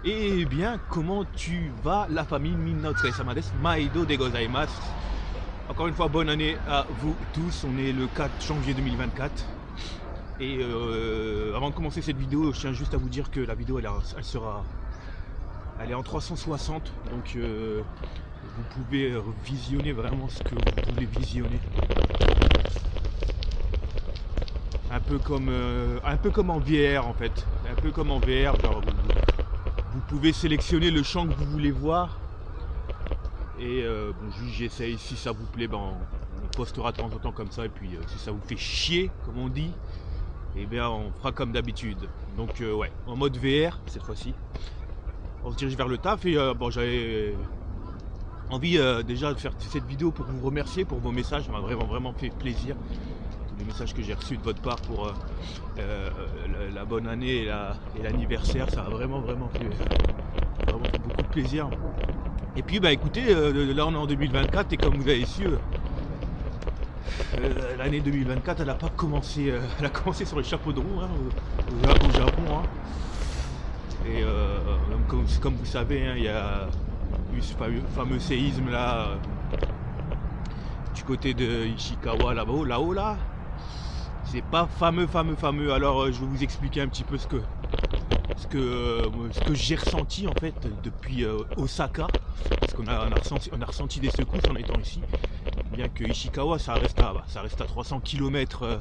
Eh bien, comment tu vas, la famille Minotre Samades Maido de Gozaimasu. Encore une fois, bonne année à vous tous. On est le 4 janvier 2024. Et avant de commencer cette vidéo, je tiens juste à vous dire que la vidéo, elle est en 360. Donc, vous pouvez visionner vraiment ce que vous voulez visionner. Un peu comme en VR en fait. Un peu comme en VR, genre vous pouvez sélectionner le champ que vous voulez voir. Et bon, juste j'essaye, si ça vous plaît, ben, on postera de temps en temps comme ça. Et puis si ça vous fait chier, comme on dit, et bien on fera comme d'habitude. Donc ouais, en mode VR cette fois-ci. On se dirige vers le taf et bon, j'avais envie déjà de faire cette vidéo pour vous remercier pour vos messages. Ça m'a vraiment fait plaisir. Les messages que j'ai reçus de votre part pour la bonne année et l'anniversaire, ça a vraiment fait beaucoup de plaisir. Et puis bah écoutez, là on est en 2024 et comme vous avez su, l'année 2024 elle a pas commencé, elle a commencé sur les chapeaux de roue hein, au Japon. Hein. Et comme vous savez, hein, il y a eu ce fameux séisme là du côté de Ishikawa là-haut là. C'est pas fameux. Alors je vais vous expliquer un petit peu ce que j'ai ressenti en fait depuis Osaka, parce qu'on a ressenti des secousses en étant ici, bien que Ishikawa ça reste à 300 km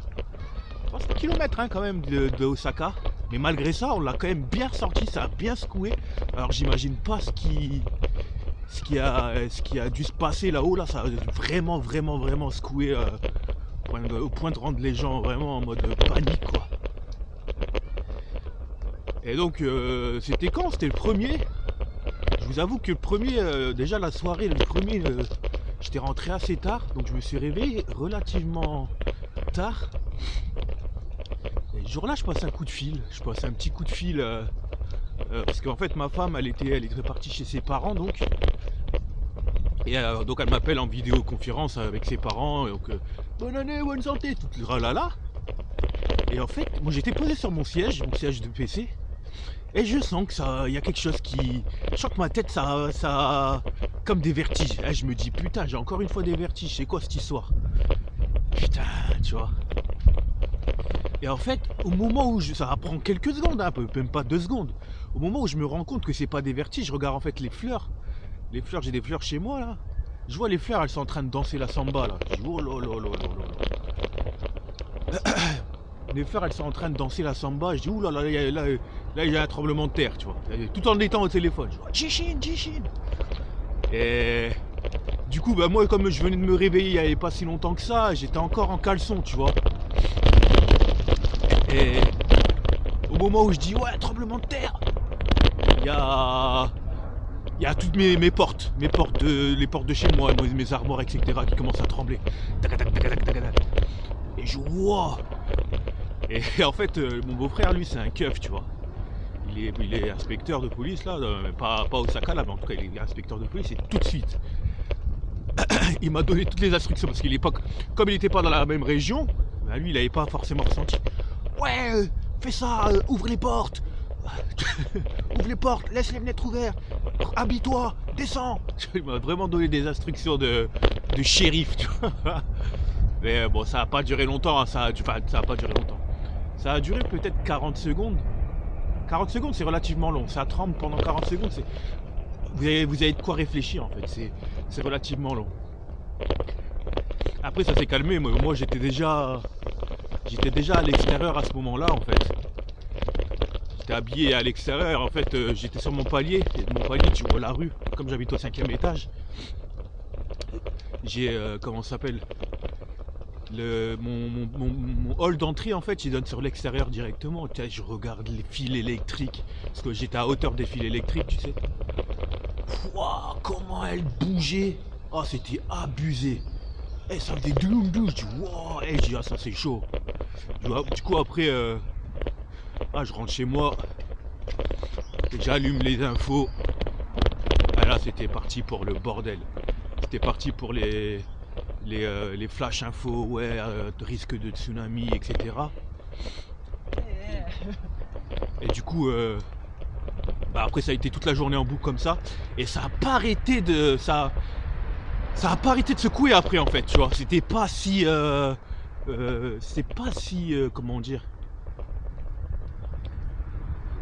hein, quand même de Osaka, mais malgré ça on l'a quand même bien ressenti, ça a bien secoué. Alors j'imagine pas ce qui a dû se passer là-haut, là ça a vraiment secoué au point de rendre les gens vraiment en mode panique quoi. Et donc c'était quand? C'était le premier. Je vous avoue que le premier, déjà la soirée, le premier, j'étais rentré assez tard, donc je me suis réveillé relativement tard. Et ce jour-là, je passe un coup de fil. Je passe un petit coup de fil parce qu'en fait ma femme, elle était partie chez ses parents donc. Et donc elle m'appelle en vidéoconférence avec ses parents, donc bonne année, bonne santé, tout le ralala. Et en fait, moi j'étais posé sur mon siège de PC, et je sens que ça, il y a quelque chose qui, je sens que ma tête ça comme des vertiges. Et je me dis putain, j'ai encore une fois des vertiges. C'est quoi cette histoire? Putain, tu vois. Et en fait, au moment où ça prend quelques secondes, hein, même pas 2 secondes. Au moment où je me rends compte que c'est pas des vertiges, je regarde en fait les fleurs. J'ai des fleurs chez moi là. Je vois les fleurs, elles sont en train de danser la samba là. Je dis oh là là là là là. Les fleurs, elles sont en train de danser la samba. Je dis ouh là là, là il y a un tremblement de terre, tu vois. Tout en étant au téléphone. Je vois Jishin. Et du coup, bah moi, comme je venais de me réveiller il n'y avait pas si longtemps que ça, j'étais encore en caleçon, tu vois. Et au moment où je dis ouais, tremblement de terre, il y a toutes mes portes, les portes de chez moi, mes armoires, etc. qui commencent à trembler. Et je vois. Et en fait, mon beau-frère, lui, c'est un keuf, tu vois. Il est inspecteur de police, là, pas Osaka, là, mais en tout cas, il est inspecteur de police, et tout de suite, il m'a donné toutes les instructions, parce qu'il comme il n'était pas dans la même région, ben lui, il n'avait pas forcément ressenti. Ouais, fais ça, ouvre les portes, ouvre les portes, laisse les fenêtres ouvertes, habille-toi, descends. Il m'a vraiment donné des instructions de shérif, tu vois. Mais bon, ça n'a pas duré longtemps, hein, ça a pas duré longtemps. Ça a duré peut-être 40 secondes. 40 secondes, c'est relativement long. Ça tremble pendant 40 secondes. Vous avez de quoi réfléchir, en fait. C'est relativement long. Après, ça s'est calmé. Moi j'étais déjà à l'extérieur à ce moment-là, en fait. J'étais habillé à l'extérieur. En fait, j'étais sur mon palier. Et de mon palier, tu vois la rue. Comme j'habite au 5e étage, j'ai... comment ça s'appelle, mon hall d'entrée en fait il donne sur l'extérieur directement. Je regarde les fils électriques parce que j'étais à hauteur des fils électriques, tu sais. Wow, comment elle bougeait. Oh, c'était abusé. Et ça faisait gloum. Je dis wow, je dis ah ça c'est chaud. Du coup après je rentre chez moi, j'allume les infos. Ah là c'était parti pour le bordel. C'était parti pour les flash infos, ouais, risque de tsunami, etc. Et du coup, Bah, après ça a été toute la journée en boucle comme ça. Et ça a pas arrêté de. Ça a pas arrêté de secouer après en fait, tu vois. C'était pas si. Comment dire.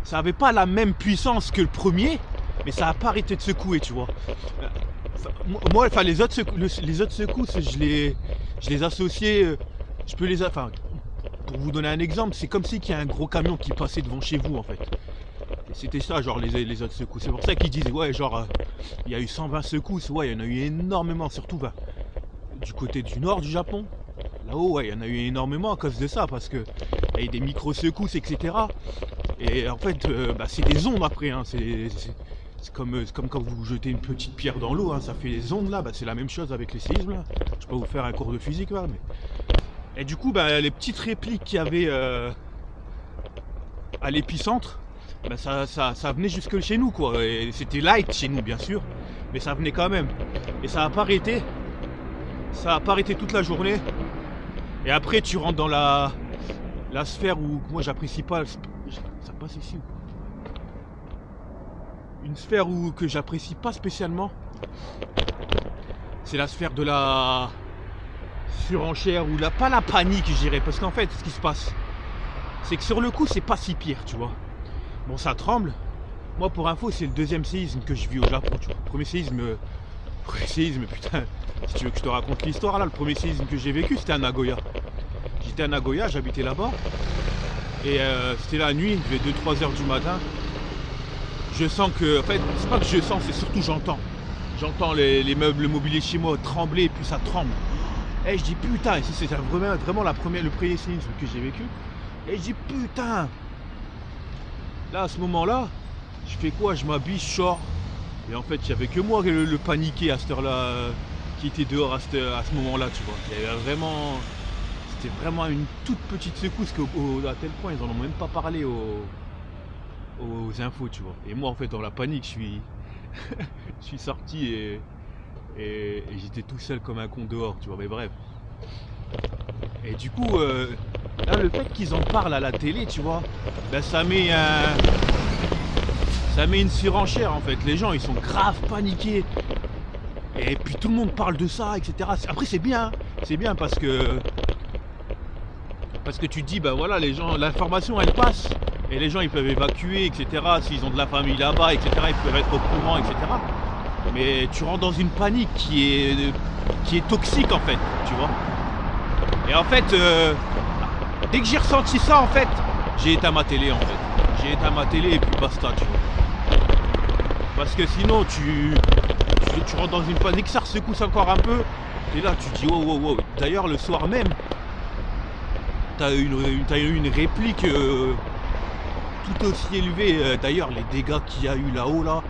Ça avait pas la même puissance que le premier, mais ça a pas arrêté de secouer, tu vois. Moi, enfin les autres secousses, je les associais. Je peux les. Enfin, pour vous donner un exemple, c'est comme si qu'il y a un gros camion qui passait devant chez vous en fait. Et c'était ça, genre les autres secousses. C'est pour ça qu'ils disaient, ouais, genre, il y a eu 120 secousses, ouais, il y en a eu énormément, surtout bah, du côté du nord du Japon. Là-haut, ouais, il y en a eu énormément à cause de ça, parce que il y a eu des micro-secousses, etc. Et en fait, bah, c'est des ondes après, hein, c'est comme quand vous jetez une petite pierre dans l'eau, hein, ça fait des ondes là, bah, c'est la même chose avec les séismes là. Je peux vous faire un cours de physique là, mais... Et du coup, bah, les petites répliques qu'il y avait à l'épicentre, bah, ça venait jusque chez nous quoi. Et c'était light chez nous bien sûr, mais ça venait quand même. Et ça a pas arrêté. Ça a pas arrêté toute la journée. Et après tu rentres dans la sphère où moi j'apprécie pas. Ça passe ici ou quoi? Une sphère que j'apprécie pas spécialement. C'est la sphère de la surenchère ou pas la panique je dirais. Parce qu'en fait ce qui se passe, c'est que sur le coup c'est pas si pire, tu vois. Bon, ça tremble. Moi, pour info, c'est le deuxième séisme que je vis au Japon, tu vois. Premier séisme, putain, si tu veux que je te raconte l'histoire, là, le premier séisme que j'ai vécu, c'était à Nagoya. J'étais à Nagoya, j'habitais là-bas. Et c'était la nuit, il devait 2-3 heures du matin. Je sens que, en fait, c'est pas que je sens, c'est surtout j'entends. J'entends les meubles, le mobilier chez moi trembler, et puis ça tremble. Et je dis, putain, ici, c'est vraiment le premier séisme que j'ai vécu. Et je dis, putain. Là, à ce moment-là, je fais quoi? Je m'habille, je sors. Et en fait, il n'y avait que moi, le paniqué à cette heure-là, qui était dehors à ce moment-là, tu vois. Il y avait vraiment... C'était vraiment une toute petite secousse à tel point, ils en ont même pas parlé aux infos, tu vois. Et moi, en fait, dans la panique, je suis sorti et j'étais tout seul comme un con dehors, tu vois. Mais bref. Et du coup, là, le fait qu'ils en parlent à la télé, tu vois, ben, ça met une surenchère en fait. Les gens ils sont grave paniqués. Et puis tout le monde parle de ça, etc. Après c'est bien parce que tu te dis, bah voilà, les gens, l'information elle passe. Et les gens ils peuvent évacuer, etc. S'ils ont de la famille là-bas, etc. Ils peuvent être au courant, etc. Mais tu rentres dans une panique qui est toxique en fait, tu vois. Et en fait, dès que j'ai ressenti ça, en fait, j'ai éteint ma télé, en fait. J'ai éteint ma télé et puis basta, tu vois. Parce que sinon, tu rentres dans une panique, ça secousse encore un peu. Et là, tu te dis, wow. D'ailleurs, le soir même, t'as eu une réplique tout aussi élevée. D'ailleurs, les dégâts qu'il y a eu là-haut, là.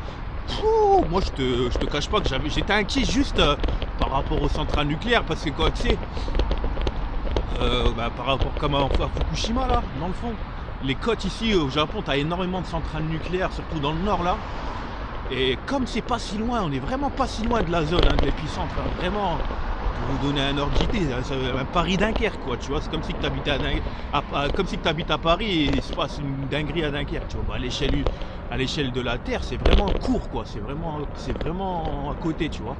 Moi, je te cache pas que j'étais inquiet juste par rapport aux centrales nucléaires. Parce que quoi, tu sais... par rapport comme à Fukushima là, dans le fond. Les côtes ici au Japon, t'as énormément de centrales nucléaires, surtout dans le nord là. Et comme c'est pas si loin, on est vraiment pas si loin de la zone, hein, de l'épicentre, hein, vraiment, pour vous donner un ordre d'idée, un Paris-Dunkerque quoi, tu vois, c'est comme si tu habites à Paris et il se passe une dinguerie à Dunkerque, tu vois, bah, à l'échelle de la Terre, c'est vraiment court quoi, c'est vraiment à côté, tu vois.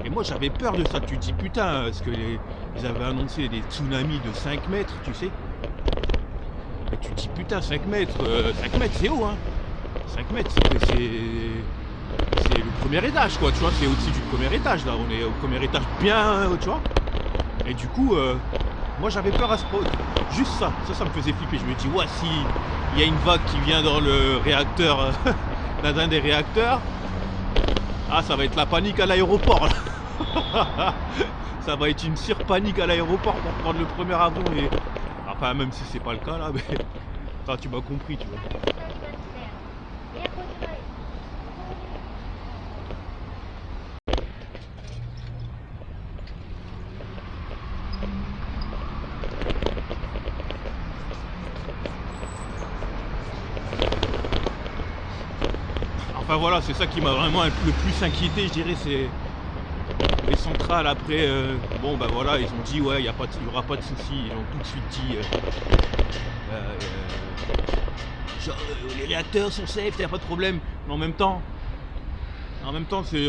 Et moi j'avais peur de ça, tu te dis putain, parce que ils avaient annoncé des tsunamis de 5 mètres, tu sais. Et tu te dis putain, 5 mètres c'est haut hein. 5 mètres c'est le premier étage quoi, tu vois, c'est au-dessus du premier étage là, on est au premier étage bien, tu vois. Et du coup, moi j'avais peur à ce point, juste ça me faisait flipper, je me dis ouais, si il y a une vague qui vient dans le réacteur, dans un des réacteurs, ah ça va être la panique à l'aéroport là. Ça va être une surpanique à l'aéroport pour prendre le premier avion et... Enfin même si c'est pas le cas là, mais... Enfin tu m'as compris, tu vois. Enfin voilà, c'est ça qui m'a vraiment le plus inquiété, je dirais, c'est... Les centrales après, bon bah voilà, ils ont dit ouais, il n'y aura pas de soucis, ils ont tout de suite dit genre, les réacteurs sont safe, y a pas de problème. Mais en même temps,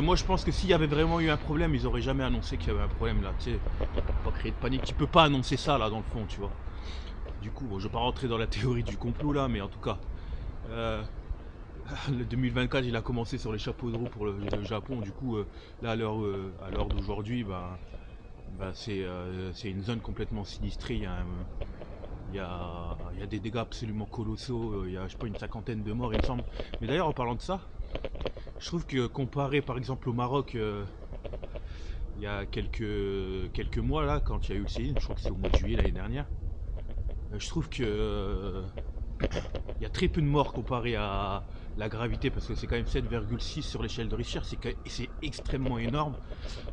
moi je pense que s'il y avait vraiment eu un problème, ils auraient jamais annoncé qu'il y avait un problème là. Tu sais, pas créer de panique. Tu peux pas annoncer ça là dans le fond, tu vois. Du coup, bon, je vais pas rentrer dans la théorie du complot là, mais en tout cas, le 2024 il a commencé sur les chapeaux de roue pour le Japon. Du coup, là à l'heure d'aujourd'hui, c'est une zone complètement sinistrée. Il y a des dégâts absolument colossaux. Il y a, je sais pas, une cinquantaine de morts, il me semble. Mais d'ailleurs, en parlant de ça, je trouve que comparé par exemple au Maroc, il y a quelques mois là, quand il y a eu le séisme, je crois que c'est au mois de juillet l'année dernière, je trouve que il y a très peu de morts comparé à la gravité, parce que c'est quand même 7,6 sur l'échelle de Richter, c'est extrêmement énorme.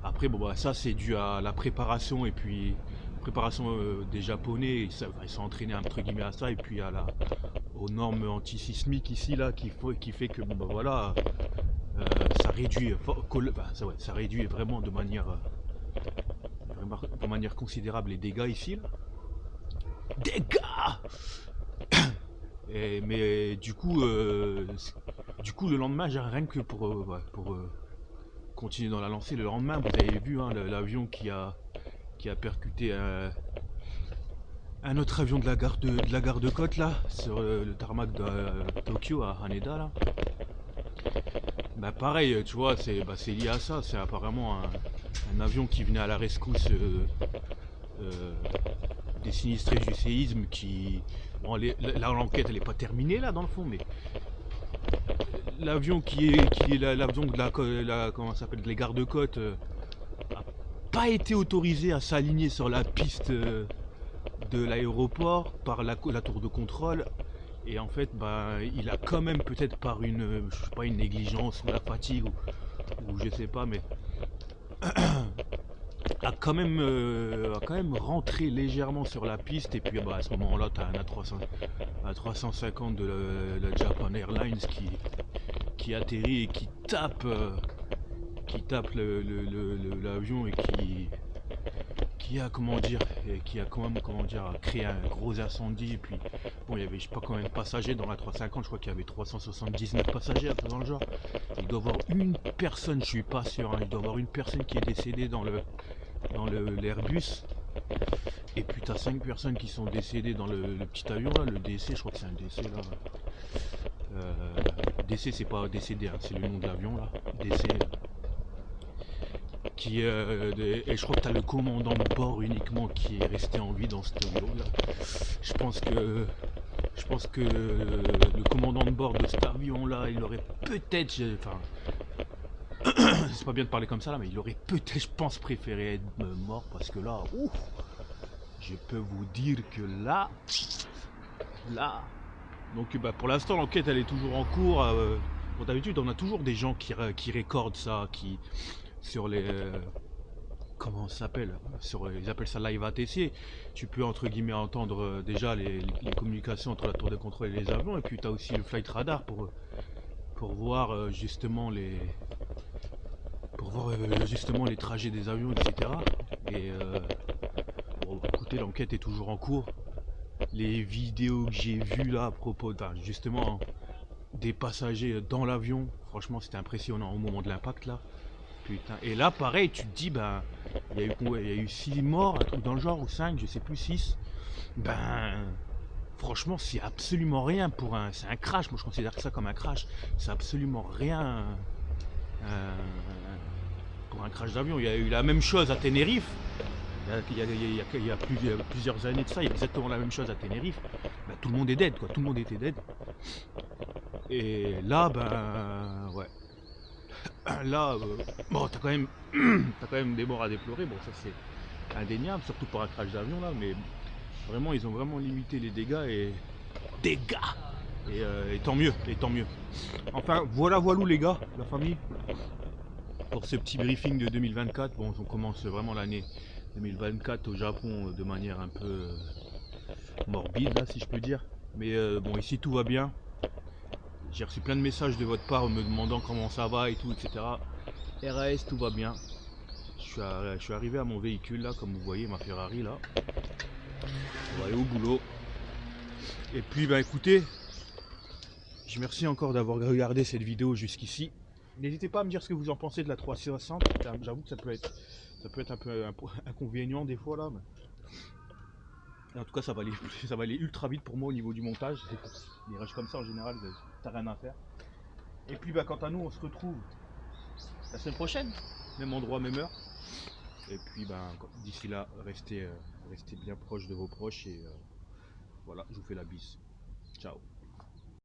Après, bon, bah, ça c'est dû à la préparation, et puis préparation des Japonais, ils sont entraînés entre guillemets à ça, et puis aux normes antisismiques ici là, qui fait que bon, bah, voilà, ça réduit, ça réduit vraiment de manière considérable les dégâts ici là. Dégâts. Mais du coup, le lendemain, j'ai rien que pour continuer dans la lancée. Le lendemain, vous avez vu hein, l'avion qui a percuté un autre avion de la gare de côte là, sur le tarmac de Tokyo à Haneda là. Bah pareil, tu vois, c'est lié à ça. C'est apparemment un avion qui venait à la rescousse des sinistrés du séisme qui... Bon, là, l'enquête, elle n'est pas terminée, là, dans le fond, mais... L'avion qui est l'avion de comment ça s'appelle, les gardes-côtes, a pas été autorisé à s'aligner sur la piste de l'aéroport par la tour de contrôle. Et en fait, il a quand même, peut-être par je sais pas, une négligence ou la fatigue, ou je sais pas, mais... a quand même rentré légèrement sur la piste, et puis à ce moment là tu as un A350 de la Japan Airlines qui atterrit et qui tape l'avion, et qui a quand même créé un gros incendie. Et puis bon, il y avait je sais pas combien de passagers dans la 350, je crois qu'il y avait 379 passagers dans le genre. Il doit y avoir une personne, je suis pas sûr, hein, il doit y avoir une personne qui est décédée dans l'Airbus, et puis t'as 5 personnes qui sont décédées dans le petit avion là, le DC, je crois que c'est un DC là. DC, c'est pas décédé, hein, c'est le nom de l'avion là, DC. Et je crois que t'as le commandant de bord uniquement qui est resté en vie dans cet avion là. Je pense que le commandant de bord de cet avion là, il aurait peut-être, c'est pas bien de parler comme ça là, mais il aurait peut-être, je pense, préféré être mort, parce que là, ouf, je peux vous dire que là, donc pour l'instant l'enquête elle est toujours en cours. Bon, d'habitude on a toujours des gens qui récordent ça, qui sur les comment ça s'appelle, ils appellent ça live ATC. Tu peux entre guillemets entendre déjà les communications entre la tour de contrôle et les avions, et puis tu as aussi le flight radar pour voir justement les trajets des avions, etc. Et bon, écoutez, l'enquête est toujours en cours. Les vidéos que j'ai vues là à propos justement des passagers dans l'avion, franchement c'était impressionnant au moment de l'impact là. Putain. Et là pareil, tu te dis il y a eu 6 morts, un truc dans le genre, ou 5, je sais plus, 6. Franchement c'est absolument rien c'est un crash, moi je considère ça comme un crash. C'est absolument rien pour un crash d'avion. Il y a eu la même chose à Tenerife. Il y a plusieurs années de ça, il y a exactement la même chose à Tenerife. Tout le monde est dead, quoi. Tout le monde était dead. Et là, ouais. Là, bon, t'as quand même des morts à déplorer. Bon, ça c'est indéniable, surtout pour un crash d'avion là. Mais vraiment, ils ont vraiment limité les dégâts et tant mieux, Enfin, voilà les gars, la famille, pour ce petit briefing de 2024. Bon, on commence vraiment l'année 2024 au Japon de manière un peu morbide là, si je peux dire. Mais bon, ici tout va bien. J'ai reçu plein de messages de votre part me demandant comment ça va et tout, etc. RAS, tout va bien. Je suis arrivé à mon véhicule là, comme vous voyez, ma Ferrari là. On va aller au boulot. Et puis écoutez, Je vous remercie encore d'avoir regardé cette vidéo jusqu'ici. N'hésitez pas à me dire ce que vous en pensez de la 360. J'avoue que ça peut être un peu inconvénient des fois là. Mais en tout cas, ça va aller ultra vite pour moi au niveau du montage. Les rushs comme ça en général, t'as rien à faire. Et puis bah, quant à nous, on se retrouve la semaine prochaine, même endroit, même heure. Et puis ben, d'ici là, restez bien proche de vos proches et voilà, je vous fais la bise. Ciao.